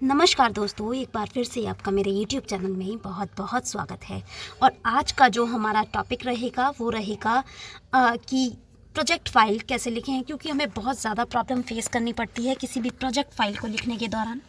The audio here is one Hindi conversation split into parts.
नमस्कार दोस्तों, एक बार फिर से आपका मेरे YouTube चैनल में बहुत बहुत स्वागत है। और आज का जो हमारा टॉपिक रहेगा वो रहेगा कि प्रोजेक्ट फ़ाइल कैसे लिखें, क्योंकि हमें बहुत ज़्यादा प्रॉब्लम फेस करनी पड़ती है किसी भी प्रोजेक्ट फ़ाइल को लिखने के दौरान।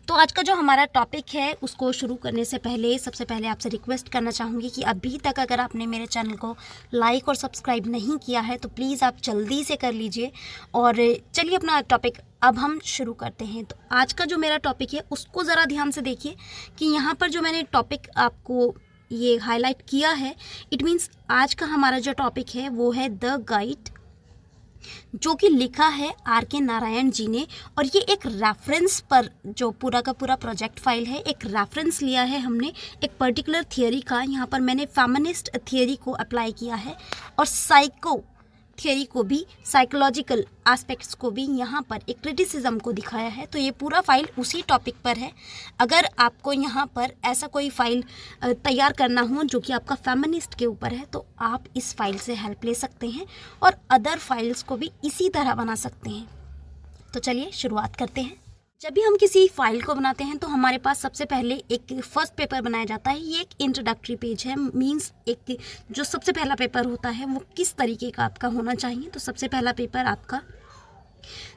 तो आज का जो हमारा टॉपिक है उसको शुरू करने से पहले सबसे पहले आपसे रिक्वेस्ट करना चाहूँगी कि अभी तक अगर आपने मेरे चैनल को लाइक और सब्सक्राइब नहीं किया है तो प्लीज़ आप जल्दी से कर लीजिए। और चलिए अपना टॉपिक अब हम शुरू करते हैं। तो आज का जो मेरा टॉपिक है उसको ज़रा ध्यान से देखिए कि यहाँ पर जो मैंने टॉपिक आपको ये हाईलाइट किया है, इट मीन्स आज का हमारा जो टॉपिक है वो है द गाइड, जो कि लिखा है R.K. नारायण जी ने। और ये एक रेफरेंस पर जो पूरा का पूरा प्रोजेक्ट फाइल है, एक रेफरेंस लिया है हमने एक पर्टिकुलर थियोरी का। यहाँ पर मैंने फेमिनिस्ट थियोरी को अप्लाई किया है और साइको थियोरी को भी, साइकोलॉजिकल एस्पेक्ट्स को भी यहाँ पर एक क्रिटिसिज्म को दिखाया है। तो ये पूरा फाइल उसी टॉपिक पर है। अगर आपको यहाँ पर ऐसा कोई फाइल तैयार करना हो जो कि आपका फेमिनिस्ट के ऊपर है तो आप इस फाइल से हेल्प ले सकते हैं और अदर फाइल्स को भी इसी तरह बना सकते हैं। तो चलिए शुरुआत करते हैं। जब भी हम किसी फाइल को बनाते हैं तो हमारे पास सबसे पहले एक फर्स्ट पेपर बनाया जाता है। ये एक इंट्रोडक्टरी पेज है, मींस एक जो सबसे पहला पेपर होता है वो किस तरीके का आपका होना चाहिए। तो सबसे पहला पेपर आपका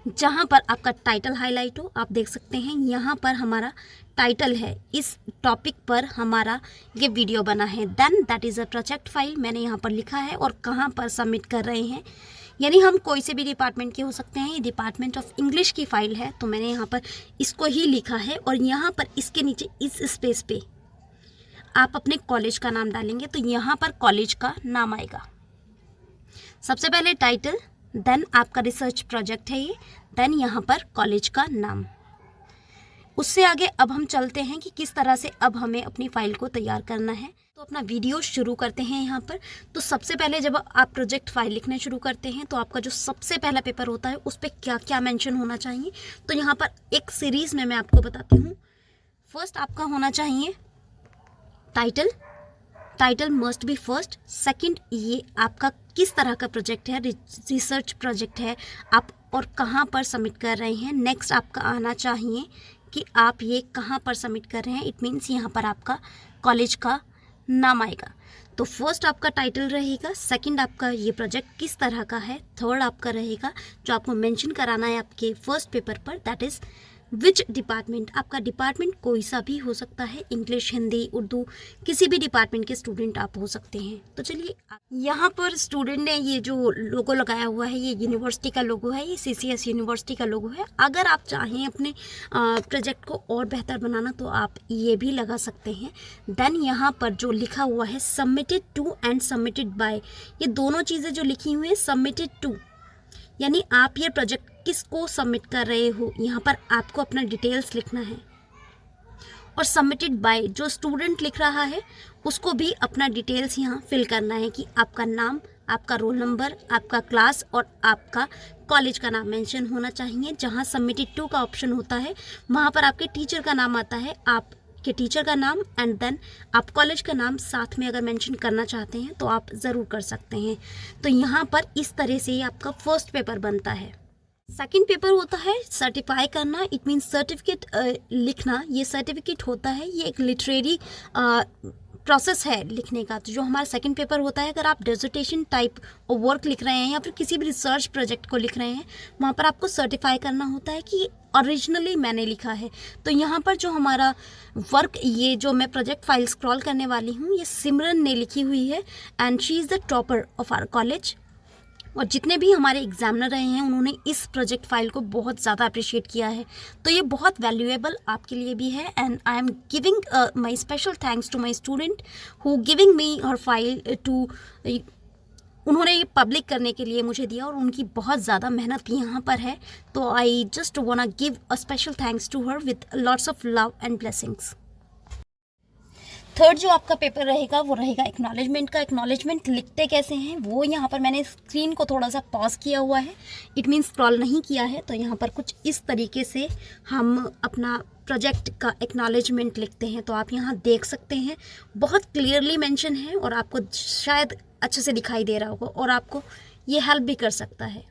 जहाँ पर आपका टाइटल हाईलाइट हो, आप देख सकते हैं यहाँ पर हमारा टाइटल है, इस टॉपिक पर हमारा ये वीडियो बना है। Then that is a project file, मैंने यहाँ पर लिखा है और कहाँ पर सबमिट कर रहे हैं, यानी हम कोई से भी डिपार्टमेंट के हो सकते हैं। ये डिपार्टमेंट ऑफ इंग्लिश की फ़ाइल है तो मैंने यहाँ पर इसको ही लिखा है। और यहाँ पर इसके नीचे इस स्पेस पे आप अपने कॉलेज का नाम डालेंगे तो यहाँ पर कॉलेज का नाम आएगा। सबसे पहले टाइटल, देन आपका रिसर्च प्रोजेक्ट है ये, देन यहाँ पर कॉलेज का नाम। उससे आगे अब हम चलते हैं कि किस तरह से अब हमें अपनी फ़ाइल को तैयार करना है। तो अपना वीडियो शुरू करते हैं यहाँ पर। तो सबसे पहले जब आप प्रोजेक्ट फाइल लिखने शुरू करते हैं तो आपका जो सबसे पहला पेपर होता है उस पर क्या क्या मेंशन होना चाहिए, तो यहाँ पर एक सीरीज़ में मैं आपको बताती हूँ। फर्स्ट आपका होना चाहिए title, title must be first. Second, ये आपका किस तरह का प्रोजेक्ट है, रिसर्च प्रोजेक्ट है आप और कहाँ पर सबमिट कर रहे हैं। नेक्स्ट आपका आना चाहिए कि आप ये कहाँ पर सबमिट कर रहे हैं, इट मीन्स यहाँ पर आपका कॉलेज का नाम आएगा। तो फर्स्ट आपका टाइटल रहेगा, सेकंड आपका ये प्रोजेक्ट किस तरह का है, थर्ड आपका रहेगा जो आपको मेंशन कराना है आपके फर्स्ट पेपर पर, दैट इज़ विच डिपार्टमेंट। आपका डिपार्टमेंट कोई सा भी हो सकता है, इंग्लिश, हिंदी, उर्दू, किसी भी डिपार्टमेंट के स्टूडेंट आप हो सकते हैं। तो चलिए, यहाँ पर स्टूडेंट ने ये जो लोगो लगाया हुआ है ये यूनिवर्सिटी का लोगो है, ये CCS यूनिवर्सिटी का लोगो है। अगर आप चाहें अपने प्रोजेक्ट को और बेहतर बनाना तो आप ये भी लगा सकते हैं। देन यहाँ पर जो लिखा हुआ है submitted to and submitted by, ये दोनों चीज़ें जो लिखी हुई हैं, सबमिटेड टू यानी आप ये प्रोजेक्ट किसको सबमिट कर रहे हो, यहाँ पर आपको अपना डिटेल्स लिखना है। और सबमिटेड बाय, जो स्टूडेंट लिख रहा है उसको भी अपना डिटेल्स यहाँ फिल करना है कि आपका नाम, आपका रोल नंबर, आपका क्लास और आपका कॉलेज का नाम मेंशन होना चाहिए। जहाँ सबमिटेड टू का ऑप्शन होता है वहाँ पर आपके टीचर का नाम आता है, आप के टीचर का नाम एंड देन आप कॉलेज का नाम साथ में अगर मेंशन करना चाहते हैं तो आप ज़रूर कर सकते हैं। तो यहाँ पर इस तरह से ही आपका फर्स्ट पेपर बनता है। सेकंड पेपर होता है सर्टिफाई करना, इट मीन्स सर्टिफिकेट लिखना। ये सर्टिफिकेट होता है, ये एक लिटरेरी प्रोसेस है लिखने का। तो जो हमारा सेकंड पेपर होता है, अगर आप डिसर्टेशन टाइप वर्क लिख रहे हैं या फिर किसी भी रिसर्च प्रोजेक्ट को लिख रहे हैं, वहाँ पर आपको सर्टिफाई करना होता है कि ओरिजिनली मैंने लिखा है। तो यहाँ पर जो हमारा वर्क, ये जो मैं प्रोजेक्ट फाइल स्क्रॉल करने वाली हूँ, ये सिमरन ने लिखी हुई है and she is the topper of our college. और जितने भी हमारे एग्जामिनर रहे हैं उन्होंने इस प्रोजेक्ट फाइल को बहुत ज़्यादा अप्रिशिएट किया है। तो ये बहुत वैल्यूएबल आपके लिए भी है and I am giving my special thanks to my student who giving me her file to, उन्होंने ये पब्लिक करने के लिए मुझे दिया और उनकी बहुत ज़्यादा मेहनत यहाँ पर है। तो I just want to give a special thanks to her with lots of love and blessings. Third जो आपका पेपर रहेगा वो रहेगा एक्नॉलेजमेंट का। एक्नॉलेजमेंट लिखते कैसे हैं वो यहाँ पर मैंने स्क्रीन को थोड़ा सा पॉज किया हुआ है, इट मीन्स स्क्रॉल नहीं किया है। तो यहाँ पर कुछ इस तरीके से हम अपना प्रोजेक्ट का एक्नॉलेजमेंट लिखते हैं। तो आप यहाँ देख सकते हैं बहुत क्लियरली मेंशन है और आपको शायद अच्छे से दिखाई दे रहा होगा और आपको ये हेल्प भी कर सकता है।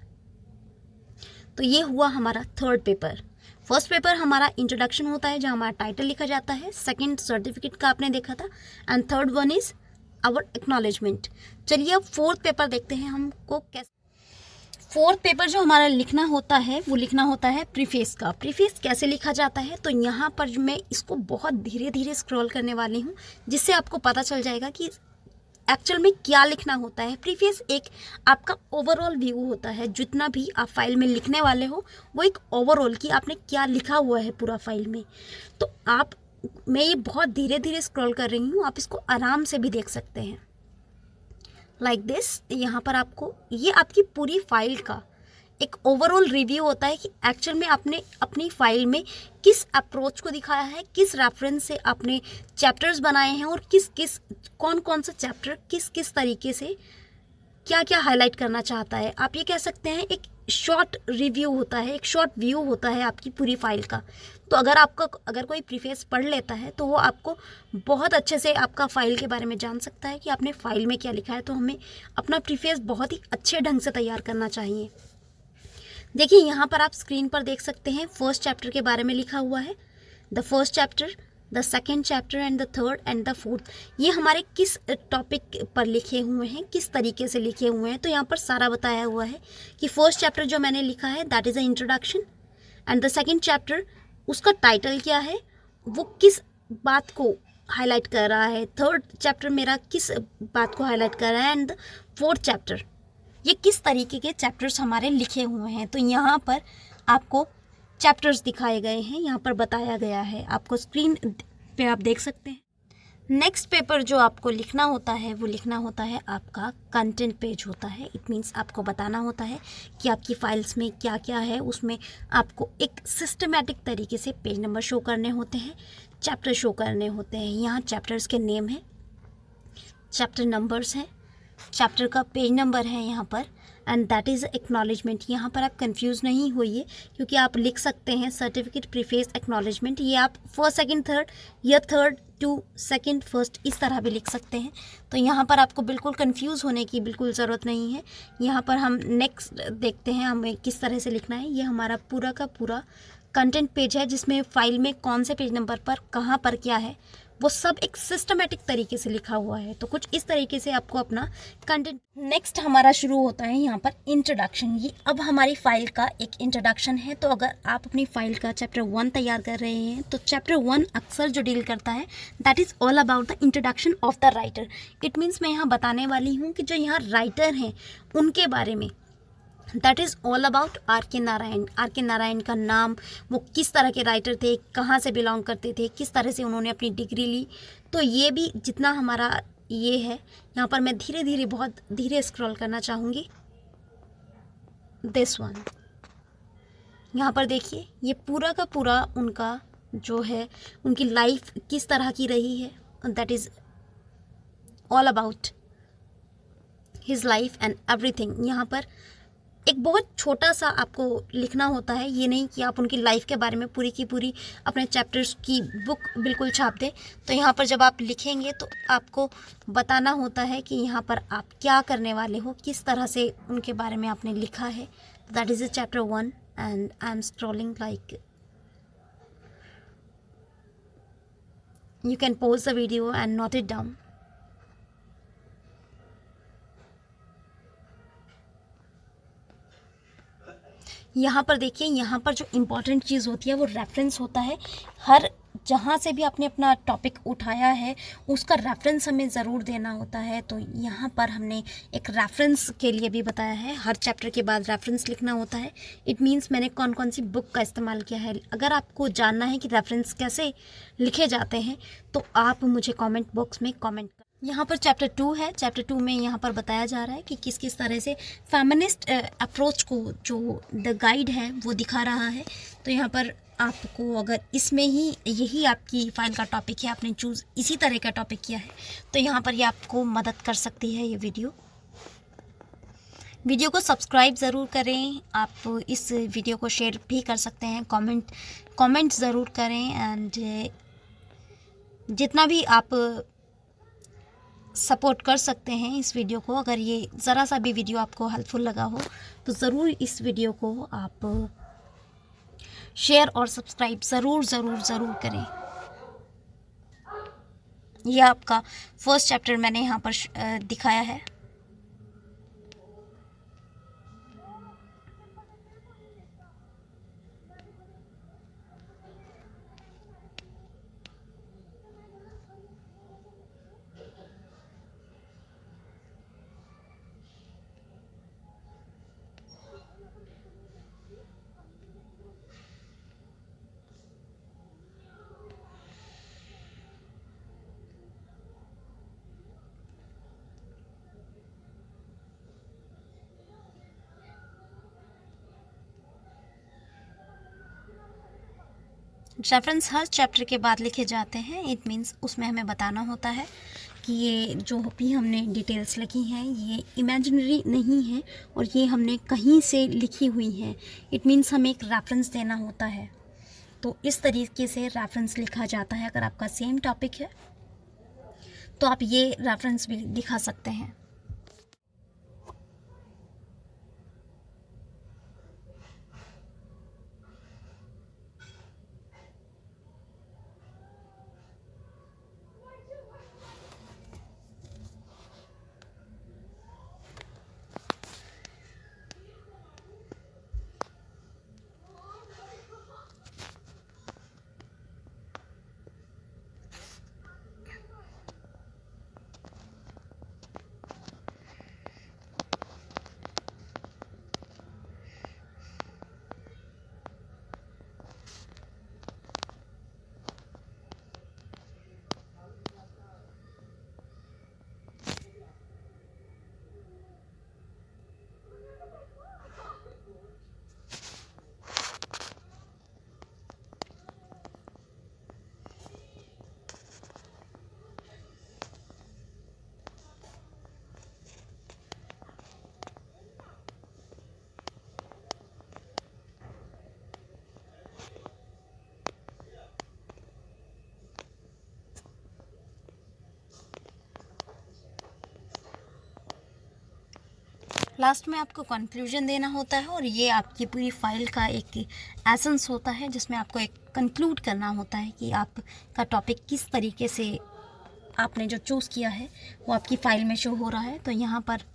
तो ये हुआ हमारा थर्ड पेपर। फर्स्ट पेपर हमारा इंट्रोडक्शन होता है जहाँ हमारा टाइटल लिखा जाता है, सेकंड सर्टिफिकेट का आपने देखा था, and third one is our acknowledgement. चलिए अब फोर्थ पेपर देखते हैं हमको कैसे। फोर्थ पेपर जो हमारा लिखना होता है वो लिखना होता है प्रीफेस का। प्रीफेस कैसे लिखा जाता है, तो यहाँ पर मैं इसको बहुत धीरे धीरे स्क्रॉल करने वाली हूँ जिससे आपको पता चल जाएगा कि एक्चुअल में क्या लिखना होता है। प्रीफेस एक आपका ओवरऑल व्यू होता है, जितना भी आप फाइल में लिखने वाले हो वो एक ओवरऑल कि आपने क्या लिखा हुआ है पूरा फाइल में। तो मैं ये बहुत धीरे धीरे स्क्रॉल कर रही हूँ, आप इसको आराम से भी देख सकते हैं लाइक दिस। यहाँ पर आपको ये आपकी पूरी फाइल का एक ओवरऑल रिव्यू होता है कि एक्चुअल में आपने अपनी फाइल में किस अप्रोच को दिखाया है, किस रेफरेंस से आपने चैप्टर्स बनाए हैं और कौन कौन सा चैप्टर किस तरीके से क्या क्या हाईलाइट करना चाहता है। आप ये कह सकते हैं एक शॉर्ट रिव्यू होता है, एक शॉर्ट व्यू होता है आपकी पूरी फाइल का। तो अगर कोई प्रीफेस पढ़ लेता है तो वो आपको बहुत अच्छे से आपका फाइल के बारे में जान सकता है कि आपने फाइल में क्या लिखा है। तो हमें अपना प्रीफेस बहुत ही अच्छे ढंग से तैयार करना चाहिए। देखिए यहाँ पर आप स्क्रीन पर देख सकते हैं फर्स्ट चैप्टर के बारे में लिखा हुआ है, the first chapter, the second chapter and the third and the fourth. ये हमारे किस टॉपिक पर लिखे हुए हैं, किस तरीके से लिखे हुए हैं। तो यहाँ पर सारा बताया हुआ है कि फर्स्ट चैप्टर जो मैंने लिखा है that is a introduction, and the second chapter उसका टाइटल क्या है, वो किस बात को हाईलाइट कर रहा है, थर्ड चैप्टर मेरा किस बात को हाईलाइट कर रहा है, एंड फोर्थ चैप्टर ये किस तरीके के चैप्टर्स हमारे लिखे हुए हैं। तो यहाँ पर आपको चैप्टर्स दिखाए गए हैं, यहाँ पर बताया गया है, आपको स्क्रीन पे आप देख सकते हैं। नेक्स्ट पेपर जो आपको लिखना होता है वो लिखना होता है आपका कंटेंट पेज होता है। इट मीन्स आपको बताना होता है कि आपकी फाइल्स में क्या क्या है। उसमें आपको एक सिस्टमेटिक तरीके से पेज नंबर शो करने होते हैं, चैप्टर शो करने होते हैं। यहाँ चैप्टर्स के नेम है, चैप्टर नंबर्स हैं, चैप्टर का पेज नंबर है यहाँ पर, एंड दैट इज़ एक्नॉलेजमेंट। यहाँ पर आप कंफ्यूज नहीं होइए क्योंकि आप लिख सकते हैं सर्टिफिकेट प्रीफेस एक्नॉलेजमेंट, ये आप फर्स्ट सेकंड थर्ड या थर्ड टू सेकंड फर्स्ट इस तरह भी लिख सकते हैं। तो यहाँ पर आपको बिल्कुल कंफ्यूज होने की बिल्कुल ज़रूरत नहीं है। यहाँ पर हम नेक्स्ट देखते हैं हमें किस तरह से लिखना है। ये हमारा पूरा का पूरा कंटेंट पेज है जिसमें फाइल में कौन से पेज नंबर पर कहाँ पर क्या है वो सब एक सिस्टमेटिक तरीके से लिखा हुआ है। तो कुछ इस तरीके से आपको अपना कंटेंट। नेक्स्ट हमारा शुरू होता है यहाँ पर इंट्रोडक्शन। ये अब हमारी फाइल का एक इंट्रोडक्शन है। तो अगर आप अपनी फाइल का चैप्टर 1 तैयार कर रहे हैं तो चैप्टर 1 अक्सर जो डील करता है that is all about the introduction of the writer. It means मैं यहाँ बताने वाली हूँ कि जो यहाँ राइटर हैं उनके बारे में। That is all about R K Narayan. Are K Narayan का नाम, वो किस तरह के राइटर थे, कहाँ से बिलोंग करते थे, किस तरह से उन्होंने अपनी डिग्री ली। तो ये भी जितना हमारा ये है, यहाँ पर मैं धीरे धीरे बहुत धीरे स्क्रॉल करना चाहूँगी। दिस वन यहाँ पर देखिए, ये पूरा का पूरा उनका जो है उनकी लाइफ किस तरह की रही है, that is all about his life and everything. यहाँ पर एक बहुत छोटा सा आपको लिखना होता है, ये नहीं कि आप उनकी लाइफ के बारे में पूरी की पूरी अपने चैप्टर्स की बुक बिल्कुल छाप दें। तो यहाँ पर जब आप लिखेंगे तो आपको बताना होता है कि यहाँ पर आप क्या करने वाले हो, किस तरह से उनके बारे में आपने लिखा है। That is chapter 1 and I am scrolling like you can pause the video and note it down. यहाँ पर देखिए, यहाँ पर जो इम्पॉर्टेंट चीज़ होती है वो रेफरेंस होता है। हर जहाँ से भी आपने अपना टॉपिक उठाया है उसका रेफरेंस हमें ज़रूर देना होता है। तो यहाँ पर हमने एक रेफरेंस के लिए भी बताया है, हर चैप्टर के बाद रेफरेंस लिखना होता है। इट मीन्स मैंने कौन कौन सी बुक का इस्तेमाल किया है। अगर आपको जानना है कि रेफरेंस कैसे लिखे जाते हैं तो आप मुझे कमेंट बॉक्स में कमेंट कर। यहाँ पर चैप्टर 2 है। चैप्टर 2 में यहाँ पर बताया जा रहा है कि किस किस तरह से फेमिनिस्ट अप्रोच को जो द गाइड है वो दिखा रहा है। तो यहाँ पर आपको अगर इसमें ही यही आपकी फाइल का टॉपिक है, आपने चूज़ इसी तरह का टॉपिक किया है तो यहाँ पर ये आपको मदद कर सकती है। ये वीडियो को सब्सक्राइब ज़रूर करें। आप इस वीडियो को शेयर भी कर सकते हैं, कमेंट ज़रूर करें। एंड जितना भी आप सपोर्ट कर सकते हैं इस वीडियो को, अगर ये ज़रा सा भी वीडियो आपको हेल्पफुल लगा हो तो ज़रूर इस वीडियो को आप शेयर और सब्सक्राइब ज़रूर ज़रूर ज़रूर करें। ये आपका फर्स्ट चैप्टर मैंने यहाँ पर दिखाया है। रेफरेंस हर चैप्टर के बाद लिखे जाते हैं। इट मीन्स उसमें हमें बताना होता है कि ये जो भी हमने डिटेल्स लिखी हैं ये इमेजिनरी नहीं है और ये हमने कहीं से लिखी हुई है। इट मीन्स हमें एक रेफरेंस देना होता है। तो इस तरीके से रेफरेंस लिखा जाता है। अगर आपका सेम टॉपिक है तो आप ये रेफरेंस भी दिखा सकते हैं। लास्ट में आपको कंक्लूजन देना होता है और ये आपकी पूरी फाइल का एक एसेंस होता है जिसमें आपको एक कंक्लूड करना होता है कि आपका टॉपिक किस तरीके से आपने जो चूज़ किया है वो आपकी फ़ाइल में शो हो रहा है। तो यहाँ पर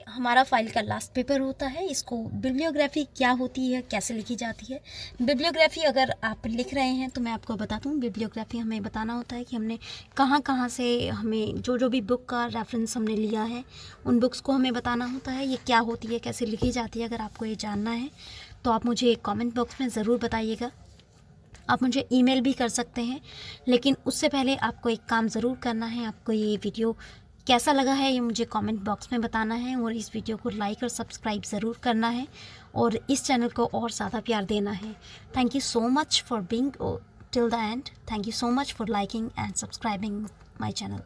हमारा फाइल का लास्ट पेपर होता है। इसको बिब्लियोग्राफी क्या होती है, कैसे लिखी जाती है। बिब्लियोग्राफी अगर आप लिख रहे हैं तो मैं आपको बता दूं, बिब्लियोग्राफी हमें बताना होता है कि हमने कहाँ कहाँ से हमें जो भी बुक का रेफरेंस हमने लिया है उन बुक्स को हमें बताना होता है। ये क्या होती है, कैसे लिखी जाती है। अगर आपको ये जानना है तो आप मुझे कॉमेंट बॉक्स में ज़रूर बताइएगा। आप मुझे ईमेल भी कर सकते हैं, लेकिन उससे पहले आपको एक काम ज़रूर करना है। आपको ये वीडियो कैसा लगा है ये मुझे कमेंट बॉक्स में बताना है और इस वीडियो को लाइक और सब्सक्राइब ज़रूर करना है और इस चैनल को और ज़्यादा प्यार देना है। Thank you so much for being till the end. Thank you so much for liking and subscribing my channel.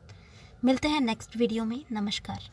मिलते हैं नेक्स्ट वीडियो में। नमस्कार।